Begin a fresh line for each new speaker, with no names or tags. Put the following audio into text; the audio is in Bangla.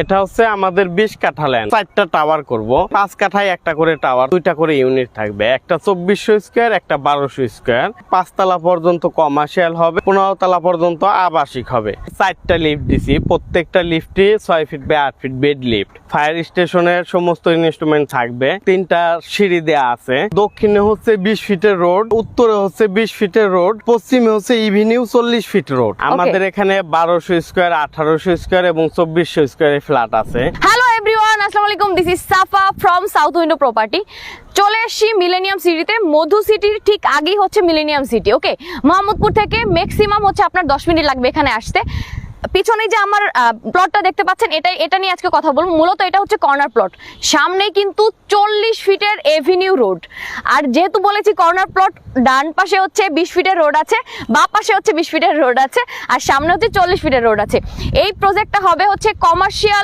এটা হচ্ছে আমাদের 20 কাঠা ল্যান্ড, 4টা টাওয়ার করব। 5 কাঠায় একটা করে টাওয়ার, 2টা করে ইউনিট থাকবে। একটা 2400 স্কয়ার, একটা 1200 স্কয়ার। 5 তলা পর্যন্ত কমার্শিয়াল হবে, 15 তলা পর্যন্ত আবাসিক হবে। 4টা লিফট দিছি, প্রত্যেকটা লিফটই 6 feet by 8 feet bed lift. Fire স্টেশনের সমস্ত ইনস্ট্রুমেন্ট থাকবে। 3টা সিঁড়ি দেয়া আছে। দক্ষিণে হচ্ছে 20 ফিটের রোড, উত্তরে হচ্ছে 20 ফিটের রোড, পশ্চিমে হচ্ছে ইভিনিউ 40 ফিট রোড। আমাদের এখানে 1200 স্কয়ার, 1800 স্কয়ার এবং 2400 স্কয়ারের ফ্ল্যাট আছে।
হ্যালো এভরিওয়ান, আসসালামু আলাইকুম। This is Safa from south window property. চলে এসছি মিলেনিয়াম সিটিতে। মধু সিটির ঠিক আগেই হচ্ছে মিলেনিয়াম সিটি। ওকে, মোহাম্মদপুর থেকে ম্যাক্সিমাম হচ্ছে আপনার 10 মিনিট লাগবে এখানে আসতে। পিছনে যে আমার প্লটটা দেখতে পাচ্ছেন, এটা নিয়ে আজকে কথা বলবো। মূলত এটা হচ্ছে কর্নার প্লট, সামনে কিন্তু 40 ফিটের এভিনিউ রোড। আর যেহেতু বলেছি কর্নার প্লট, ডান পাশে হচ্ছে 20 ফিটের রোড আছে, বাম পাশে হচ্ছে 20 ফিটের রোড আছে, আর সামনে হচ্ছে 40 ফিটের রোড আছে। এই প্রজেক্টটা হবে হচ্ছে কমার্শিয়াল